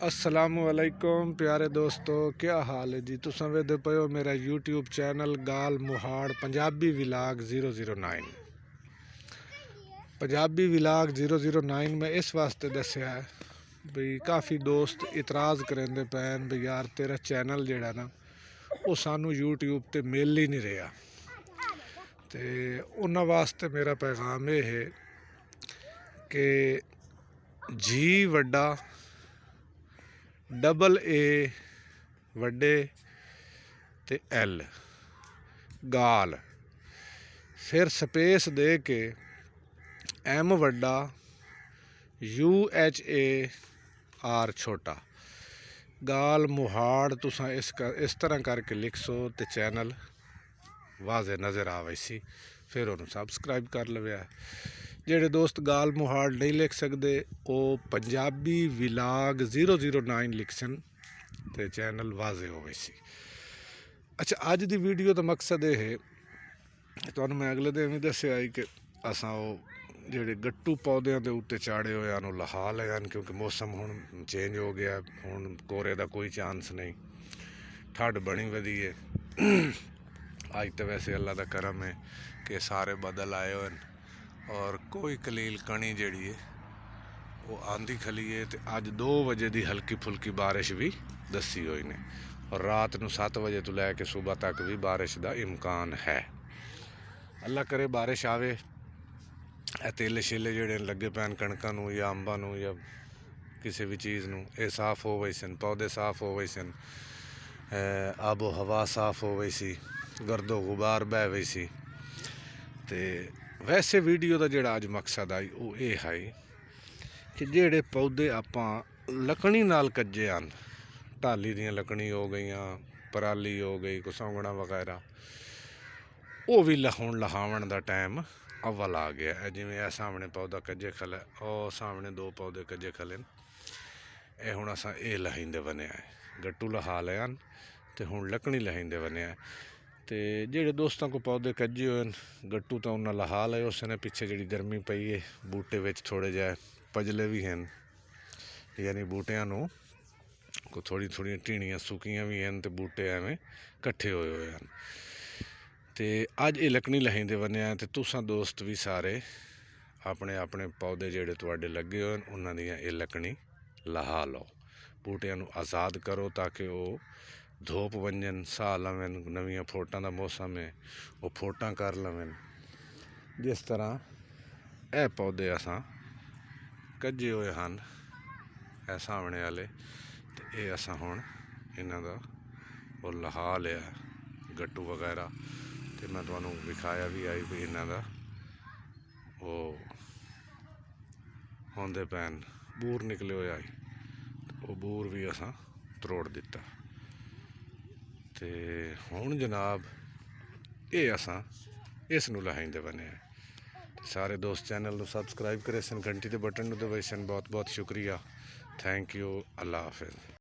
असलामुअलैकुम प्यारे दोस्तों, क्या हाल है जी। तुसां वेखदे पे हो मेरा यूट्यूब चैनल गाल मुहाड़ पंजाबी विलाग 009। पंजाबी विलाग 009 में इस वास्ते दस्या है बई काफ़ी दोस्त इतराज़ करेंदे पैन बई यार तेरा चैनल जेड़ा ना वो सानू यूट्यूब ते मिल ही नहीं रहा। तो उन्हां वास्ते मेरा पैगाम ये है कि जी वड्डा डबल ए वड्डे ते एल गाल फिर स्पेस दे के एम वड्डा UHAR छोटा गाल मुहाड़ तुसां इस तरह करके लिख सो तो चैनल वाजे नज़र आवे सी, फिर उन्होंने सबसक्राइब कर लवे। जेड़े दोस्त गाल मुहाड़ नहीं लिख सकते वो पंजाबी विलाग 009 लिख सन तो चैनल वाजे होवे सी। अच्छा, अज की वीडियो का मकसद ये है तो मैं अगले दिन भी दस्या कि असां वो जेड़े गट्टू पौधों के उत्ते चाड़े हुए हैं लहा ले, क्योंकि मौसम हुण चेंज हो गया, हुण कोरे का कोई चांस नहीं, ठंड बनी वधी है। अज तो वैसे अल्लाह का करम है कि सारे बदल आए हुए हैं और कोई कलील कणी जड़ी है वो आंधी खली है। तो अज 2 बजे की हल्की फुल्की बारिश भी दसी हुई ने और रात को 7 बजे तो लैके सुबह तक भी बारिश का इम्कान है। अल्लाह करे बारिश आवे, तेले छेले जोड़े लगे पैन कणकों नूं या अंबां नूं या किसी भी चीज़ नूं ये साफ हो गई सन, पौधे साफ हो गए सन, आबो हवा साफ हो गई सी, गर्दो गुबार बह गई सी। तो वैसे वीडियो का जोड़ा अज मकसद आई वो ये है कि जेड़े पौधे आपां लकड़ी नाल कज्जे हैं, ढाली दियां लकड़ी हो गई, पराली हो गई, कसौंगड़ा वगैरह, वो भी हुण लहावन का टाइम अव्वल आ गया है। जिमें यह सामने पौधा कज्जे खला और सामने 2 पौधे कज्जे खले, ये हुण असां ये लहींदे बने है, गट्टू लहा लिया तो हुण लकड़ी लहींदे बने है। तो जेड़े दोस्तों को पौधे कज्जे हुए गट्टू तो उन्हें लहा ले, उसने पिछे जी गर्मी पई है बूटे विच थोड़े जे पजले भी हैं, यानी बूटियां नूं को थोड़ी थोड़ी टीणियां सुकियां भी हैं तो बूटे एवें कट्ठे होए हुए हैं। तो अज ये लकड़ी लहींदे बने हैं तो तुसां दोस्त भी सारे अपने अपने पौधे जेड़े तुहाडे लगे हुए हैं उन्हां दियां ये लकड़ी लहा लो, बूटियां नूं आज़ाद करो ताकि वो धोप वंजन, साह लवें, नवीं फोटां का मौसम है वो फोटां कर लवें। जिस तरह यह पौधे असां कज्जे हुए हैं ए सामने वाले, तो ये असां हुण इन्हां दा वो लहा लिया गट्टू वगैरह। तो मैं तुहानूं विखाया भी आई भी इन्हां दा वो होंदे पैन बूर निकले हुए आई, वो बूर भी असां त्रोड़ दिता। तो हुण जनाब ये असां इस नूं लहाइंदे बने हैं। सारे दोस्त चैनल नूं सबसक्राइब करे सन, घंटी के बटन नूं दबाई सन। बहुत बहुत शुक्रिया, थैंक यू, अल्लाह हाफिज़।